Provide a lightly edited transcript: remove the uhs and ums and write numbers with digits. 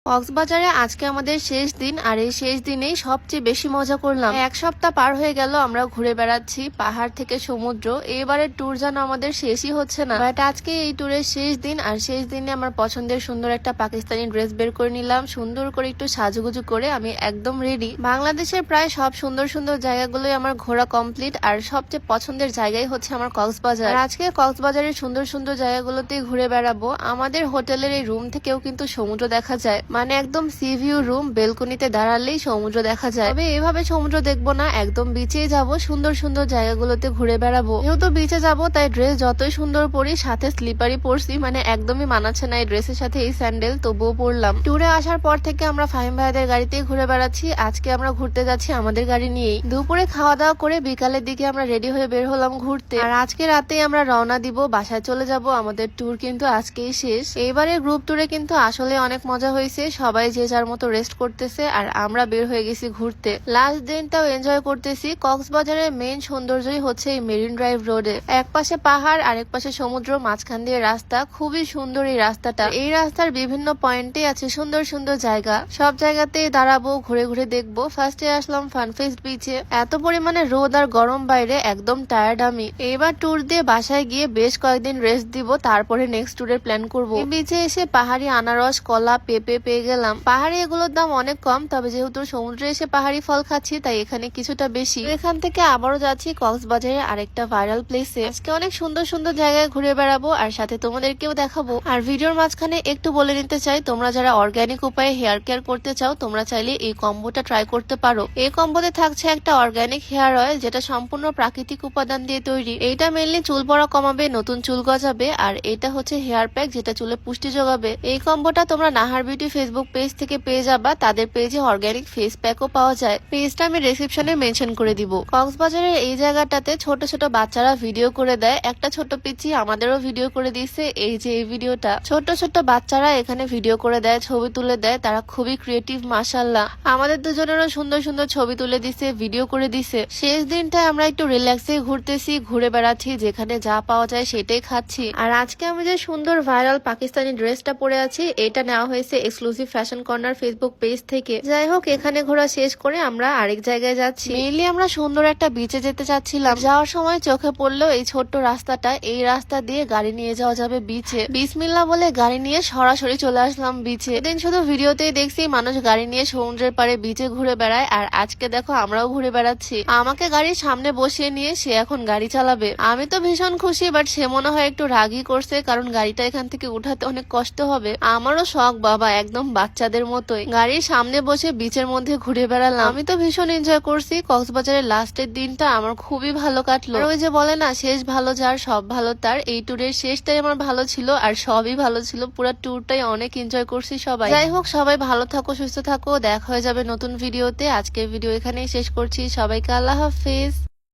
কক্সবাজারে আজকে আমাদের শেষ দিন, আর এই শেষ দিনেই সবচেয়ে বেশি মজা করলাম। এক সপ্তাহ পার হয়ে গেল আমরা ঘুরে বেড়াচ্ছি পাহাড় থেকে সমুদ্র। এবারের ট্যুর যেন আমাদের শেষই হচ্ছে না, বাট আজকে এই ট্যুরের শেষ দিন, আর শেষ দিনে আমার পছন্দের সুন্দর একটা পাকিস্তানি ড্রেস বের করে নিলাম। সুন্দর করে একটু সাজুগুজু করে আমি একদম রেডি। বাংলাদেশের প্রায় সব সুন্দর সুন্দর জায়গাগুলোই আমার ঘোরা কমপ্লিট, আর সবচেয়ে পছন্দের জায়গাই হচ্ছে আমার কক্সবাজার। আজকে কক্সবাজারের সুন্দর সুন্দর জায়গাগুলোতেই ঘুরে বেড়াবো। আমাদের হোটেলের এই রুম থেকেও কিন্তু সমুদ্র দেখা যায়, মানে একদম সি ভিউ রুম, বেলকনিতে দাঁড়ালেই সমুদ্র দেখা যায়। তবে এভাবে সমুদ্র দেখবো না, একদম বিচে যাব, সুন্দর সুন্দর জায়গাগুলোতে ঘুরে বেড়াবো। যেহেতু বিচে যাব তাই ড্রেস যতই সুন্দর পরি, সাথে স্লিপারই পরছি, মানে একদমই মানাচ্ছে না এই ড্রেসের সাথে এই স্যান্ডেল, তবুও পরলাম। ট্যুরে আসার পর থেকে আমরা ফাহিম ভাইদের গাড়িতেই ঘুরে বেড়াচ্ছি। আজকে আমরা ঘুরতে যাচ্ছি আমাদের গাড়ি নিয়েই। দুপুরে খাওয়া দাওয়া করে বিকালের দিকে আমরা রেডি হয়ে বের হলাম ঘুরতে, আর আজকে রাতেই আমরা রওনা দিব, বাসায় চলে যাব। আমাদের ট্যুর কিন্তু আজকেই শেষ। এইবারের গ্রুপ ট্যুরে কিন্তু আসলে অনেক মজা হয়েছে। সবাই যে যার মতো রেস্ট করতেছে, আর আমরা বের হয়ে গেছি ঘুরতে। লাস্ট দিনটাও এনজয় করতেছি। কক্সবাজারের মেইন সৌন্দর্যই হচ্ছে এই মেরিন ড্রাইভ রোডে। এক পাশে পাহাড়, আরেক পাশে সমুদ্র, মাঝখান দিয়ে রাস্তা। খুবই সুন্দর এই রাস্তাটা। এই রাস্তার বিভিন্ন পয়েন্টে আছে সুন্দর সুন্দর জায়গা। সব জায়গাতেই দাঁড়াবো, ঘুরে ঘুরে দেখবো। ফার্স্টে আসলাম ফানফেস্ট বিচে। এত পরিমাণে রোদ আর গরম বাইরে, একদম টায়ার্ড আমি। এইবার ট্যুর দিয়ে বাসায় গিয়ে বেশ কয়েকদিন রেস্ট দিব, তারপরে নেক্সট ট্যুরের প্ল্যান করবো। বিচে এসে পাহাড়ি আনারস, কলা, পেঁপে পেয়ে গেলাম। পাহাড়ি এগুলোর দাম অনেক কম, তবে যেহেতু সমুদ্রে এসে পাহাড়ি ফল খাচ্ছি তাই এখানে কিছুটা বেশি। এখান থেকে আবারও যাচ্ছি কক্সবাজারের আরেকটা ভাইরাল প্লেসে। আজকে অনেক সুন্দর সুন্দর জায়গায় ঘুরে বেড়াবো, আর সাথে তোমাদেরকেও দেখাবো। আর ভিডিওর মাঝখানে একটু বলে নিতে চাই, তোমরা যারা অর্গানিক উপায়ে হেয়ার কেয়ার করতে চাও, তোমরা চাইলে এই কম্বোটা ট্রাই করতে পারো। এই কম্বোতে থাকছে একটা অর্গানিক হেয়ার অয়েল, যেটা সম্পূর্ণ প্রাকৃতিক উপাদান দিয়ে তৈরি। এইটা মেনলি চুল পড়া কমাবে, নতুন চুল গজাবে। আর এটা হচ্ছে হেয়ার প্যাক, যেটা চুলে পুষ্টি যোগাবে। এই কম্বোটা তোমরা নাহার বিউটি ফেসবুক পেজ থেকে পেয়ে যাবা। তাদের পেজে অর্গানিক ফেস প্যাকও পাওয়া যায়। পেজটা আমি ডেসক্রিপশনে মেনশন করে দিব। কক্সবাজারের এই জায়গাটাতে ছোট ছোট বাচ্চারা ভিডিও করে দেয়। একটা ছোট পিচ্চি আমাদেরও ভিডিও করে দিচ্ছে। এই যে এই ভিডিওটা, ছোট ছোট বাচ্চারা এখানে ভিডিও করে দেয়, ছবি তুলে দেয়। তারা খুবই ক্রিয়েটিভ, মাশাআল্লাহ। আমাদের দুজনেরও সুন্দর সুন্দর ছবি তুলে দিছে, ভিডিও করে দিছে। শেষ দিনটায় আমরা একটু রিল্যাক্সে ঘুরতেছি, ঘুরে বেড়াচ্ছি, যেখানে যা পাওয়া যায় সেটাই খাচ্ছি। আর আজকে আমি যে সুন্দর ভাইরাল পাকিস্তানি ড্রেসটা পরে আছি, এটা নেওয়া হয়েছে exclusive fashion corner Facebook page থেকে। যাই হোক, এখানে ঘোরা শেষ করে আমরা আরেক জায়গায় যাচ্ছি। মেইনলি আমরা সুন্দর একটা বিচে যেতে চাচ্ছিলাম। যাওয়ার সময় চোখে পড়লো এই ছোট্ট রাস্তাটা। এই রাস্তা দিয়ে গাড়ি নিয়ে যাওয়া যাবে বিচে। বিসমিল্লাহ বলে গাড়ি নিয়ে সরাসরি চলে আসলাম বিচে। এদিন শুধু ভিডিওতেই দেখছি মানুষ গাড়ি নিয়ে সমুদ্রের পাড়ে বিচে ঘুরে বেড়ায়, আর আজকে দেখো আমরাও ঘুরে বেড়াচ্ছি। আমাকে গাড়ির সামনে বসিয়ে নিয়ে সে এখন গাড়ি চালাবে। আমি তো ভীষণ খুশি, বাট সে মনে হয় একটু রাগই করছে, কারণ গাড়িটা এখান থেকে উঠাতে অনেক কষ্ট হবে। আমারও শখ বাবা, একদম বাচ্চাদের মতোই গাড়ির সামনে বসে বিচের মধ্যে ঘুরে বেড়ালাম। আমি তো ভীষণ এনজয় করছি। কক্সবাজারের লাস্টের দিনটা আমার খুবই ভালো কাটলো। আর ওই যে বলে না, শেষ ভালো যার সব ভালো তার। এই ট্যুরের শেষটাই আমার ভালো ছিল, আর সবই ভালো ছিল। পুরো ট্যুরটাই অনেক এনজয় করছি সবাই। যাই হোক, সবাই ভালো থাকো, সুস্থ থাকো। দেখা হয়ে যাবে নতুন ভিডিওতে। আজকের ভিডিও এখানেই শেষ করছি। সবাইকে আল্লাহ হাফেজ।